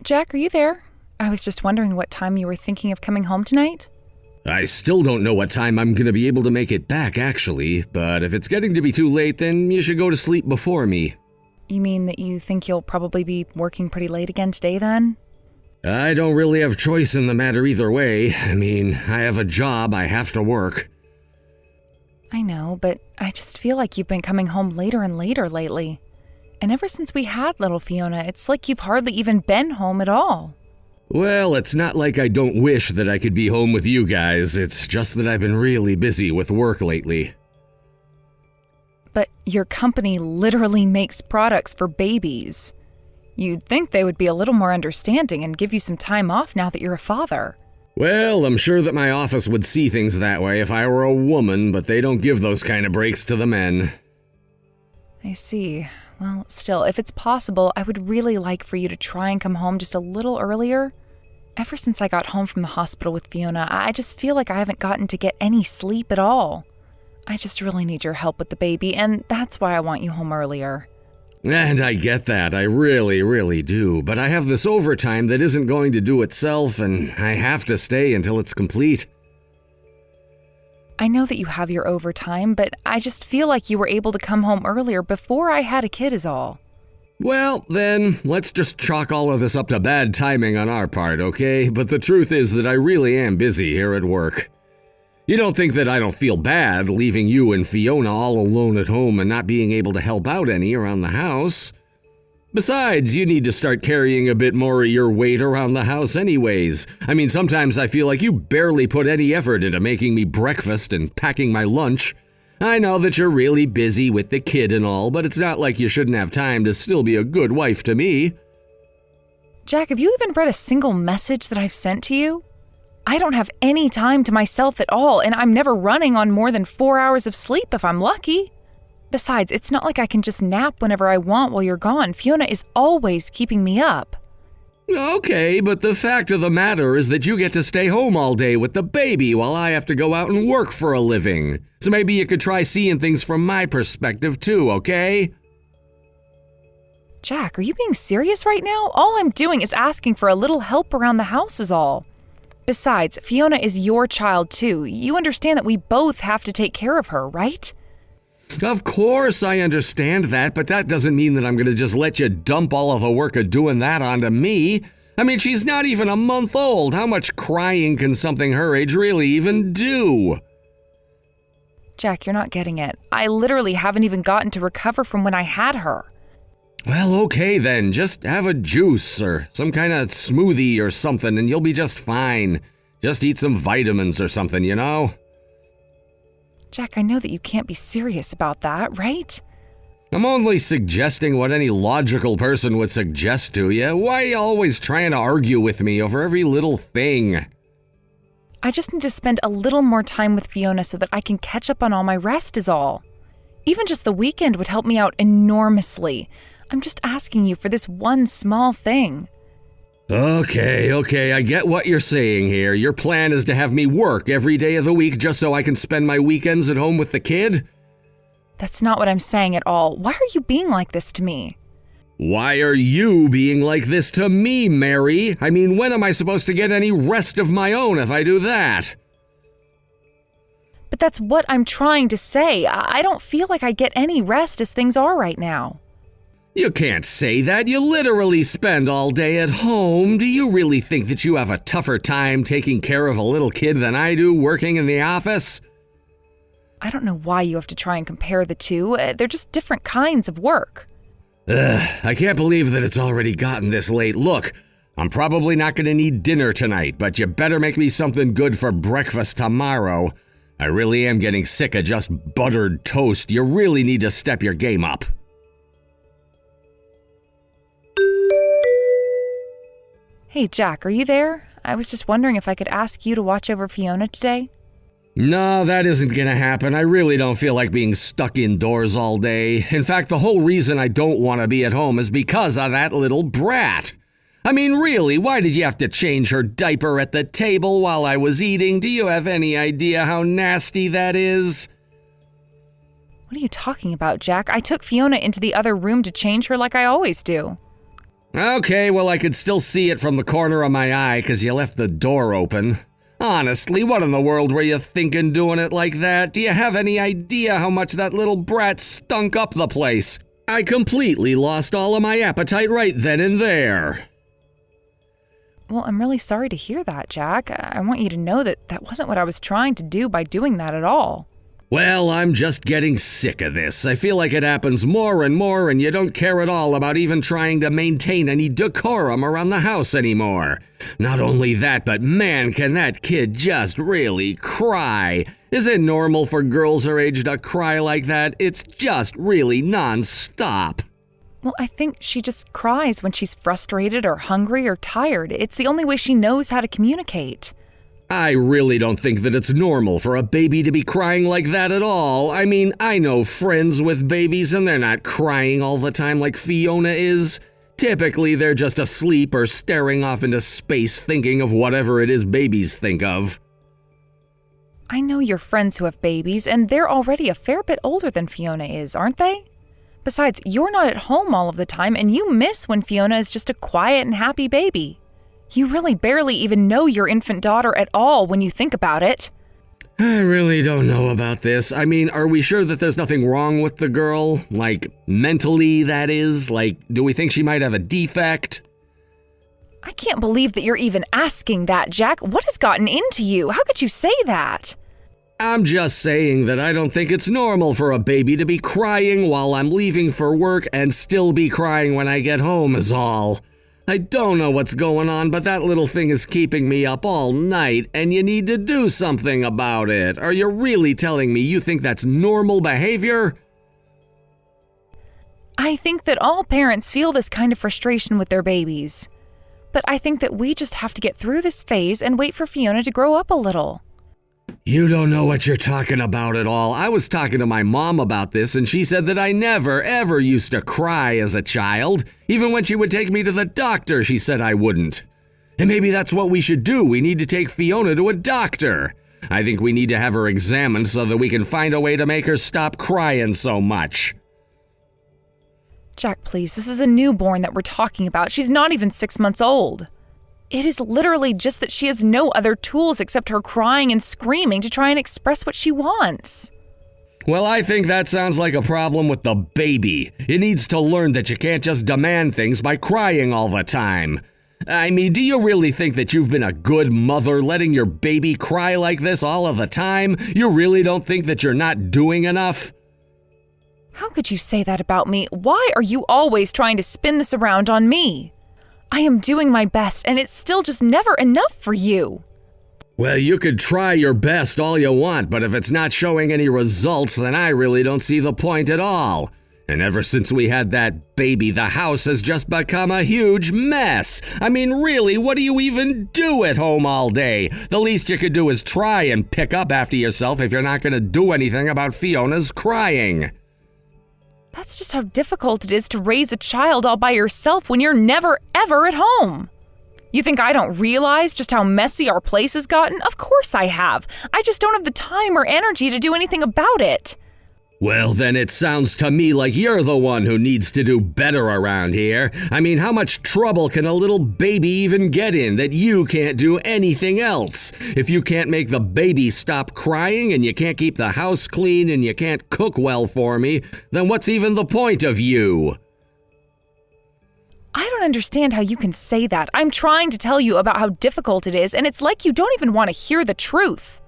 Jack, are you there? I was just wondering what time you were thinking of coming home tonight. I still don't know what time I'm gonna be able to make it back, actually, but if it's getting to be too late, then you should go to sleep before me. You mean that you think you'll probably be working pretty late again today, then? I don't really have choice in the matter either way. I mean, I have a job, I have to work. I know, but I just feel like you've been coming home later and later lately. And ever since we had little Fiona, it's like you've hardly even been home at all. Well, it's not like I don't wish that I could be home with you guys. It's just that I've been really busy with work lately. But your company literally makes products for babies. You'd think they would be a little more understanding and give you some time off now that you're a father. Well, I'm sure that my office would see things that way if I were a woman, but they don't give those kind of breaks to the men. I see. Well, still, if it's possible, I would really like for you to try and come home just a little earlier. Ever since I got home from the hospital with Fiona, I just feel like I haven't gotten to get any sleep at all. I just really need your help with the baby, and that's why I want you home earlier. And I get that, I really, really do, but I have this overtime that isn't going to do itself, and I have to stay until it's complete. I know that you have your overtime, but I just feel like you were able to come home earlier before I had a kid is all. Well, then, let's just chalk all of this up to bad timing on our part, okay? But the truth is that I really am busy here at work. You don't think that I don't feel bad leaving you and Fiona all alone at home and not being able to help out any around the house? Besides, you need to start carrying a bit more of your weight around the house anyways. I mean, sometimes I feel like you barely put any effort into making me breakfast and packing my lunch. I know that you're really busy with the kid and all, but it's not like you shouldn't have time to still be a good wife to me. Jack, have you even read a single message that I've sent to you? I don't have any time to myself at all, and I'm never running on more than 4 hours of sleep if I'm lucky. Besides, it's not like I can just nap whenever I want while you're gone. Fiona is always keeping me up. Okay, but the fact of the matter is that you get to stay home all day with the baby while I have to go out and work for a living. So maybe you could try seeing things from my perspective too, okay? Jack, are you being serious right now? All I'm doing is asking for a little help around the house is all. Besides, Fiona is your child too. You understand that we both have to take care of her, right? Of course I understand that, but that doesn't mean that I'm gonna just let you dump all of the work of doing that onto me. I mean, she's not even a month old. How much crying can something her age really even do? Jack, you're not getting it. I literally haven't even gotten to recover from when I had her. Well, okay then. Just have a juice or some kind of smoothie or something and you'll be just fine. Just eat some vitamins or something, you know? Jack, I know that you can't be serious about that, right? I'm only suggesting what any logical person would suggest to you. Why are you always trying to argue with me over every little thing? I just need to spend a little more time with Fiona so that I can catch up on all my rest is all. Even just the weekend would help me out enormously. I'm just asking you for this one small thing. Okay, I get what you're saying here. Your plan is to have me work every day of the week just so I can spend my weekends at home with the kid? That's not what I'm saying at all. Why are you being like this to me? Why are you being like this to me, Mary? I mean, when am I supposed to get any rest of my own if I do that? But that's what I'm trying to say. I don't feel like I get any rest as things are right now. You can't say that. You literally spend all day at home. Do you really think that you have a tougher time taking care of a little kid than I do working in the office? I don't know why you have to try and compare the two. They're just different kinds of work. I can't believe that it's already gotten this late. Look, I'm probably not going to need dinner tonight, but you better make me something good for breakfast tomorrow. I really am getting sick of just buttered toast. You really need to step your game up. Hey, Jack, are you there? I was just wondering if I could ask you to watch over Fiona today. No, that isn't gonna happen. I really don't feel like being stuck indoors all day. In fact, the whole reason I don't want to be at home is because of that little brat. I mean, really, why did you have to change her diaper at the table while I was eating? Do you have any idea how nasty that is? What are you talking about, Jack? I took Fiona into the other room to change her like I always do. Okay, well, I could still see it from the corner of my eye because you left the door open. Honestly, what in the world were you thinking doing it like that? Do you have any idea how much that little brat stunk up the place? I completely lost all of my appetite right then and there. Well, I'm really sorry to hear that, Jack. I want you to know that that wasn't what I was trying to do by doing that at all. Well, I'm just getting sick of this. I feel like it happens more and more, and you don't care at all about even trying to maintain any decorum around the house anymore. Not only that, but man, can that kid just really cry. Is it normal for girls her age to cry like that? It's just really non-stop. Well, I think she just cries when she's frustrated or hungry or tired. It's the only way she knows how to communicate. I really don't think that it's normal for a baby to be crying like that at all. I mean, I know friends with babies and they're not crying all the time like Fiona is. Typically, they're just asleep or staring off into space thinking of whatever it is babies think of. I know your friends who have babies, and they're already a fair bit older than Fiona is, aren't they? Besides, you're not at home all of the time, and you miss when Fiona is just a quiet and happy baby. You really barely even know your infant daughter at all when you think about it. I really don't know about this. I mean, are we sure that there's nothing wrong with the girl? Like, mentally, that is? Like, do we think she might have a defect? I can't believe that you're even asking that, Jack. What has gotten into you? How could you say that? I'm just saying that I don't think it's normal for a baby to be crying while I'm leaving for work and still be crying when I get home is all. I don't know what's going on, but that little thing is keeping me up all night, and you need to do something about it. Are you really telling me you think that's normal behavior? I think that all parents feel this kind of frustration with their babies. But I think that we just have to get through this phase and wait for Fiona to grow up a little. You don't know what you're talking about at all. I was talking to my mom about this, and she said that I never, ever used to cry as a child. Even when she would take me to the doctor, she said I wouldn't. And maybe that's what we should do. We need to take Fiona to a doctor. I think we need to have her examined so that we can find a way to make her stop crying so much. Jack, please, this is a newborn that we're talking about. She's not even 6 months old. It is literally just that she has no other tools except her crying and screaming to try and express what she wants. Well, I think that sounds like a problem with the baby. It needs to learn that you can't just demand things by crying all the time. I mean, do you really think that you've been a good mother letting your baby cry like this all of the time? You really don't think that you're not doing enough? How could you say that about me? Why are you always trying to spin this around on me? I am doing my best, and it's still just never enough for you. Well, you could try your best all you want, but if it's not showing any results, then I really don't see the point at all. And ever since we had that baby, the house has just become a huge mess. I mean, really, what do you even do at home all day? The least you could do is try and pick up after yourself if you're not going to do anything about Fiona's crying. That's just how difficult it is to raise a child all by yourself when you're never, ever at home. You think I don't realize just how messy our place has gotten? Of course I have. I just don't have the time or energy to do anything about it. Well, then it sounds to me like you're the one who needs to do better around here. I mean, how much trouble can a little baby even get in that you can't do anything else? If you can't make the baby stop crying and you can't keep the house clean and you can't cook well for me, then what's even the point of you? I don't understand how you can say that. I'm trying to tell you about how difficult it is, and it's like you don't even want to hear the truth.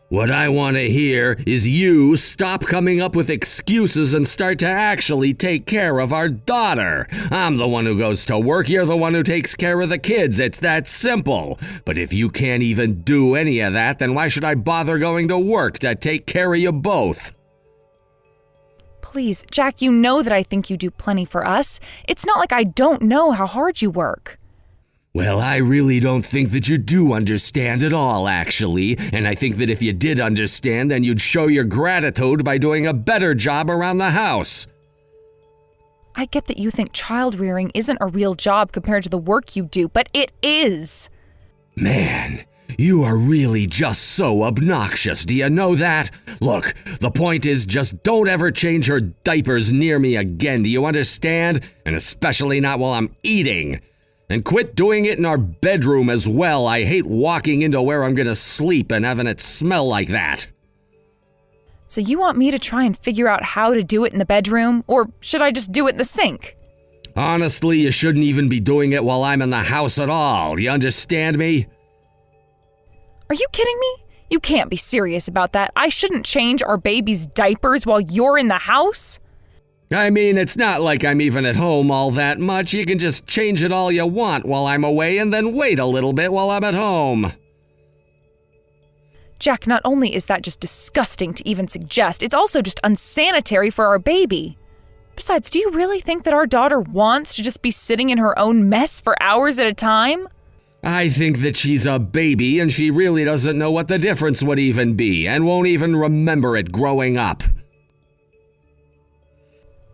What I want to hear is you stop coming up with excuses and start to actually take care of our daughter. I'm the one who goes to work, you're the one who takes care of the kids. It's that simple. But if you can't even do any of that, then why should I bother going to work to take care of you both? Please, Jack, you know that I think you do plenty for us. It's not like I don't know how hard you work. Well, I really don't think that you do understand at all, actually. And I think that if you did understand, then you'd show your gratitude by doing a better job around the house. I get that you think child rearing isn't a real job compared to the work you do, but it is. Man, You are really just so obnoxious, do you know that? Look, the point is just don't ever change her diapers near me again, do you understand? And especially not while I'm eating. And quit doing it in our bedroom as well. I hate walking into where I'm gonna sleep and having it smell like that. So you want me to try and figure out how to do it in the bedroom? Or should I just do it in the sink? Honestly, you shouldn't even be doing it while I'm in the house at all. You understand me? Are you kidding me? You can't be serious about that. I shouldn't change our baby's diapers while you're in the house? I mean, it's not like I'm even at home all that much. You can just change it all you want while I'm away and then wait a little bit while I'm at home. Jack, not only is that just disgusting to even suggest, it's also just unsanitary for our baby. Besides, do you really think that our daughter wants to just be sitting in her own mess for hours at a time? I think that she's a baby and she really doesn't know what the difference would even be and won't even remember it growing up.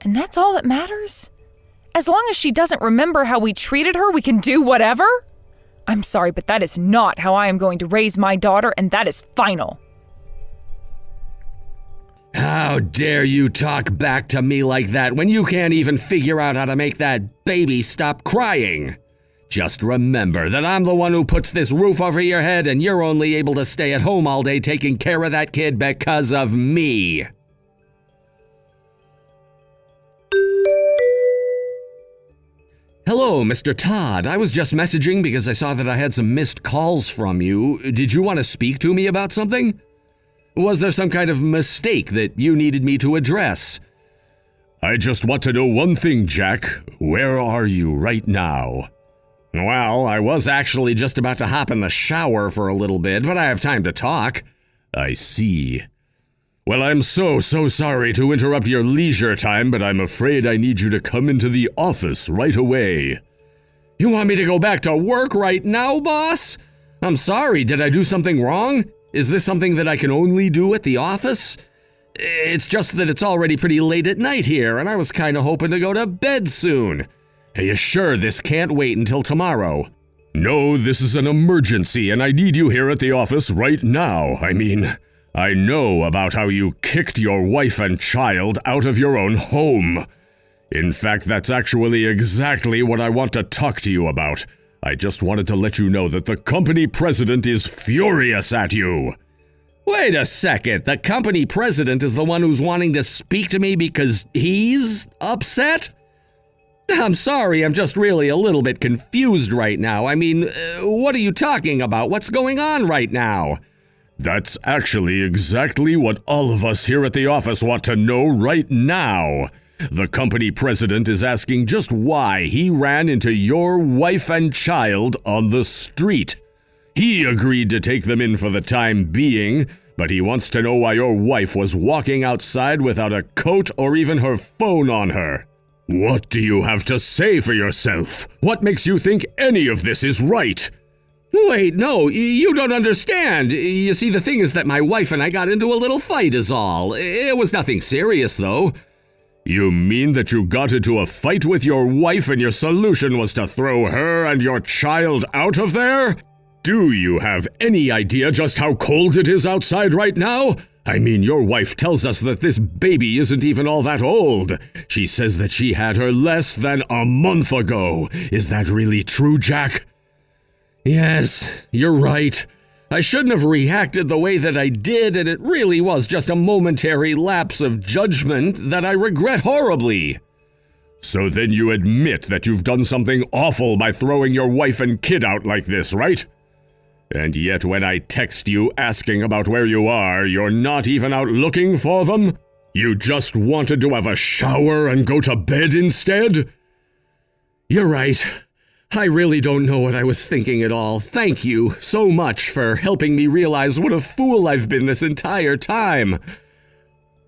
And that's all that matters? As long as she doesn't remember how we treated her, we can do whatever? I'm sorry, but that is not how I am going to raise my daughter, and that is final. How dare you talk back to me like that when you can't even figure out how to make that baby stop crying? Just remember that I'm the one who puts this roof over your head and you're only able to stay at home all day taking care of that kid because of me. Hello, Mr. Todd. I was just messaging because I saw that I had some missed calls from you. Did you want to speak to me about something? Was there some kind of mistake that you needed me to address? I just want to know one thing, Jack. Where are you right now? Well, I was actually just about to hop in the shower for a little bit, but I have time to talk. I see. Well, I'm so sorry to interrupt your leisure time, but I'm afraid I need you to come into the office right away. You want me to go back to work right now, boss? I'm sorry, did I do something wrong? Is this something that I can only do at the office? It's just that it's already pretty late at night here, and I was kind of hoping to go to bed soon. Are you sure this can't wait until tomorrow? No, this is an emergency, and I need you here at the office right now. I know about how you kicked your wife and child out of your own home. In fact, that's actually exactly what I want to talk to you about. I just wanted to let you know that the company president is furious at you. Wait a second, the company president is the one who's wanting to speak to me because he's upset? I'm sorry, I'm just really a little bit confused right now. What are you talking about? What's going on right now? That's actually exactly what all of us here at the office want to know right now. The company president is asking just why he ran into your wife and child on the street. He agreed to take them in for the time being, but he wants to know why your wife was walking outside without a coat or even her phone on her. What do you have to say for yourself? What makes you think any of this is right? Wait, no, you don't understand. You see, the thing is that my wife and I got into a little fight is all. It was nothing serious, though. You mean that you got into a fight with your wife and your solution was to throw her and your child out of there? Do you have any idea just how cold it is outside right now? Your wife tells us that this baby isn't even all that old. She says that she had her less than a month ago. Is that really true, Jack? Yes, you're right. I shouldn't have reacted the way that I did, and it really was just a momentary lapse of judgment that I regret horribly. So then you admit that you've done something awful by throwing your wife and kid out like this, right? And yet when I text you asking about where you are, you're not even out looking for them? You just wanted to have a shower and go to bed instead? You're right. I really don't know what I was thinking at all. Thank you so much for helping me realize what a fool I've been this entire time.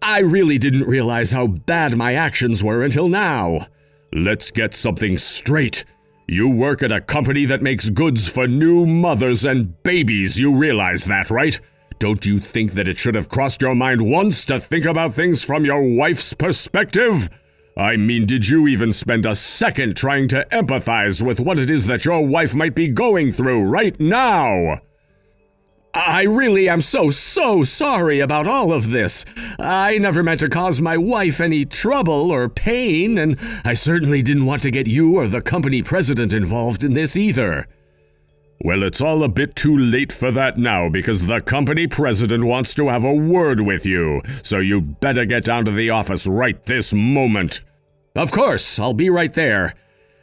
I really didn't realize how bad my actions were until now. Let's get something straight. You work at a company that makes goods for new mothers and babies, you realize that, right? Don't you think that it should have crossed your mind once to think about things from your wife's perspective? Did you even spend a second trying to empathize with what it is that your wife might be going through right now? I really am so sorry about all of this. I never meant to cause my wife any trouble or pain, and I certainly didn't want to get you or the company president involved in this either. Well, it's all a bit too late for that now because the company president wants to have a word with you, so you better get down to the office right this moment. Of course, I'll be right there.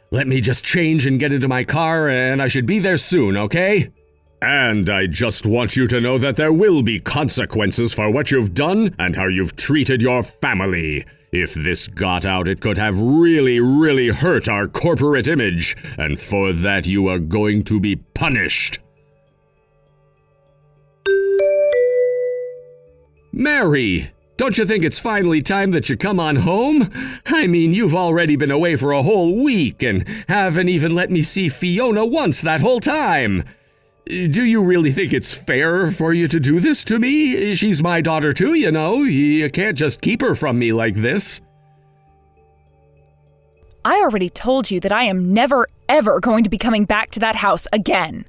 Let me just change and get into my car, and I should be there soon, okay? And I just want you to know that there will be consequences for what you've done and how you've treated your family. If this got out, it could have really hurt our corporate image, and for that you are going to be punished. Mary, don't you think it's finally time that you come on home? I mean, you've already been away for a whole week and haven't even let me see Fiona once that whole time. Do you really think it's fair for you to do this to me? She's my daughter too, you know. You can't just keep her from me like this. I already told you that I am never, ever going to be coming back to that house again.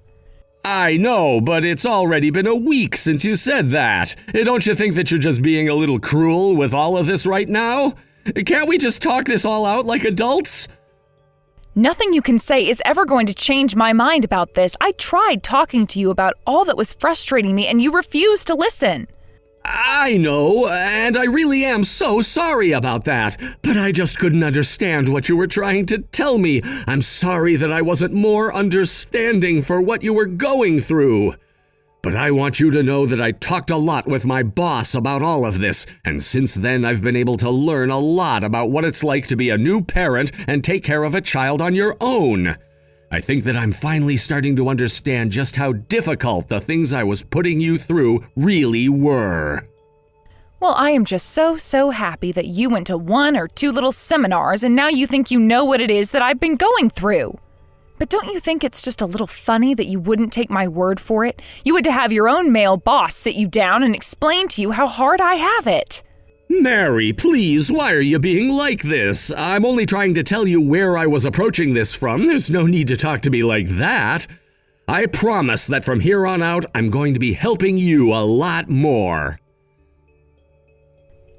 I know, but it's already been a week since you said that. Don't you think that you're just being a little cruel with all of this right now? Can't we just talk this all out like adults? Nothing you can say is ever going to change my mind about this. I tried talking to you about all that was frustrating me, and you refused to listen. I know, and I really am so sorry about that, but I just couldn't understand what you were trying to tell me. I'm sorry that I wasn't more understanding for what you were going through. But I want you to know that I talked a lot with my boss about all of this, and since then I've been able to learn a lot about what it's like to be a new parent and take care of a child on your own. I think that I'm finally starting to understand just how difficult the things I was putting you through really were. Well, I am just so happy that you went to 1 or 2 little seminars and now you think you know what it is that I've been going through. But don't you think it's just a little funny that you wouldn't take my word for it? You had to have your own male boss sit you down and explain to you how hard I have it. Mary, please, why are you being like this? I'm only trying to tell you where I was approaching this from. There's no need to talk to me like that. I promise that from here on out, I'm going to be helping you a lot more.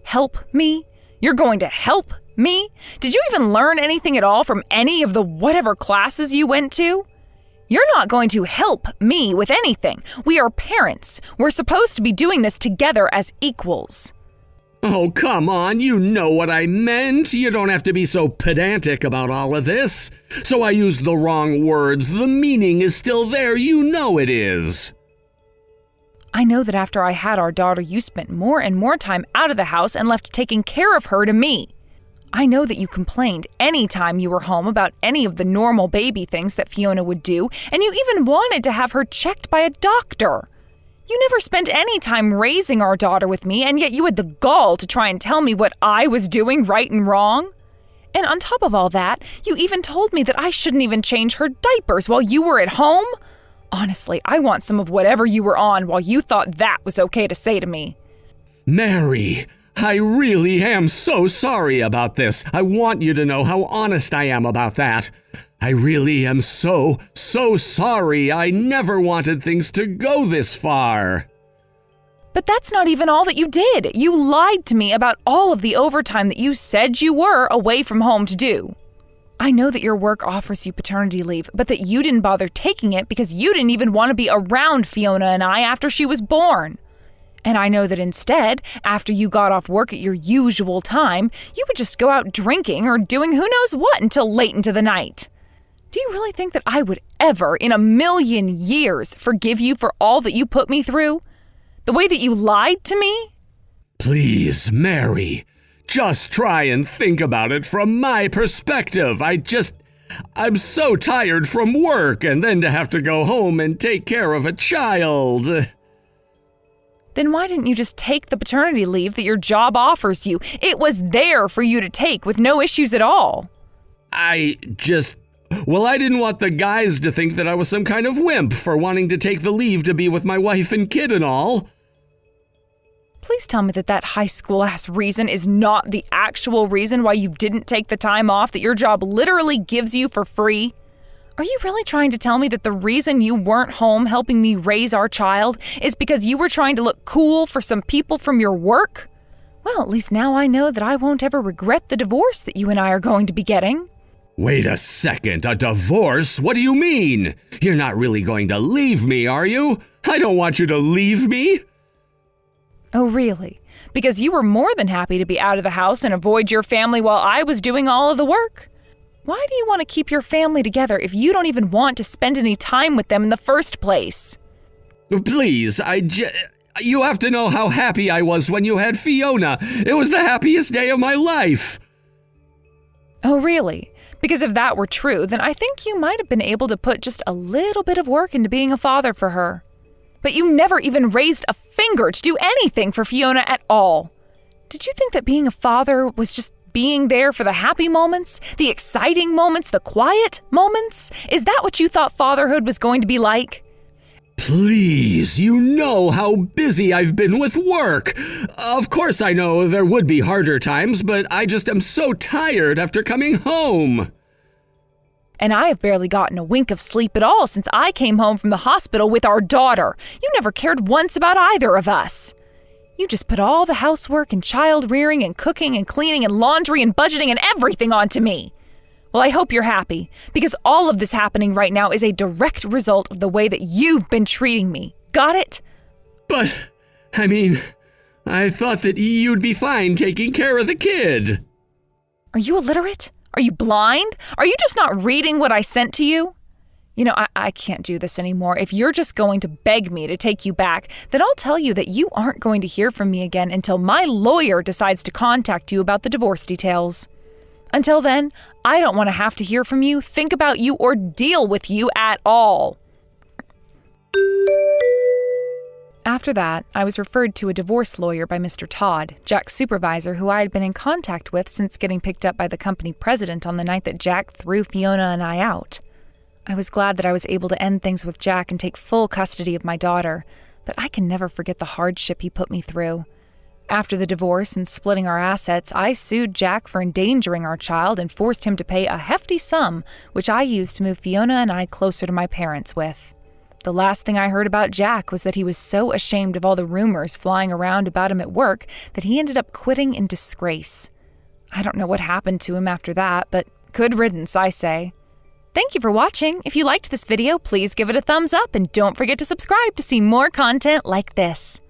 Help me? You're going to help me? Did you even learn anything at all from any of the whatever classes you went to? You're not going to help me with anything. We are parents. We're supposed to be doing this together as equals. Oh, come on, you know what I meant. You don't have to be so pedantic about all of this. So I used the wrong words. The meaning is still there. You know it is. I know that after I had our daughter, you spent more and more time out of the house and left taking care of her to me. I know that you complained any time you were home about any of the normal baby things that Fiona would do, and you even wanted to have her checked by a doctor. You never spent any time raising our daughter with me, and yet you had the gall to try and tell me what I was doing right and wrong. And on top of all that, you even told me that I shouldn't even change her diapers while you were at home. Honestly, I want some of whatever you were on while you thought that was okay to say to me. Mary, I really am so sorry about this. I want you to know how honest I am about that. I really am so sorry. I never wanted things to go this far. But that's not even all that you did. You lied to me about all of the overtime that you said you were away from home to do. I know that your work offers you paternity leave, but that you didn't bother taking it because you didn't even want to be around Fiona and I after she was born. And I know that instead, after you got off work at your usual time, you would just go out drinking or doing who knows what until late into the night. Do you really think that I would ever, in a million years, forgive you for all that you put me through? The way that you lied to me? Please, Mary, just try and think about it from my perspective. I'm so tired from work and then to have to go home and take care of a child. Then why didn't you just take the paternity leave that your job offers you? It was there for you to take with no issues at all. I didn't want the guys to think that I was some kind of wimp for wanting to take the leave to be with my wife and kid and all. Please tell me that that high school-ass reason is not the actual reason why you didn't take the time off that your job literally gives you for free. Are you really trying to tell me that the reason you weren't home helping me raise our child is because you were trying to look cool for some people from your work? Well, at least now I know that I won't ever regret the divorce that you and I are going to be getting. Wait a second, a divorce? What do you mean? You're not really going to leave me, are you? I don't want you to leave me. Oh, really? Because you were more than happy to be out of the house and avoid your family while I was doing all of the work? Why do you want to keep your family together if you don't even want to spend any time with them in the first place? Please, you have to know how happy I was when you had Fiona. It was the happiest day of my life. Oh, really? Because if that were true, then I think you might have been able to put just a little bit of work into being a father for her. But you never even raised a finger to do anything for Fiona at all. Did you think that being a father was just being there for the happy moments, the exciting moments, the quiet moments? Is that what you thought fatherhood was going to be like? Please, you know how busy I've been with work. Of course I know there would be harder times, but I just am so tired after coming home. And I have barely gotten a wink of sleep at all since I came home from the hospital with our daughter. You never cared once about either of us. You just put all the housework and child rearing and cooking and cleaning and laundry and budgeting and everything onto me. Well, I hope you're happy, because all of this happening right now is a direct result of the way that you've been treating me. Got it? But, I thought that you'd be fine taking care of the kid. Are you illiterate? Are you blind? Are you just not reading what I sent to you? You know, I can't do this anymore. If you're just going to beg me to take you back, then I'll tell you that you aren't going to hear from me again until my lawyer decides to contact you about the divorce details. Until then, I don't want to have to hear from you, think about you, or deal with you at all. After that, I was referred to a divorce lawyer by Mr. Todd, Jack's supervisor, who I had been in contact with since getting picked up by the company president on the night that Jack threw Fiona and I out. I was glad that I was able to end things with Jack and take full custody of my daughter, but I can never forget the hardship he put me through. After the divorce and splitting our assets, I sued Jack for endangering our child and forced him to pay a hefty sum, which I used to move Fiona and I closer to my parents with. The last thing I heard about Jack was that he was so ashamed of all the rumors flying around about him at work that he ended up quitting in disgrace. I don't know what happened to him after that, but good riddance, I say. Thank you for watching. If you liked this video, please give it a thumbs up and don't forget to subscribe to see more content like this.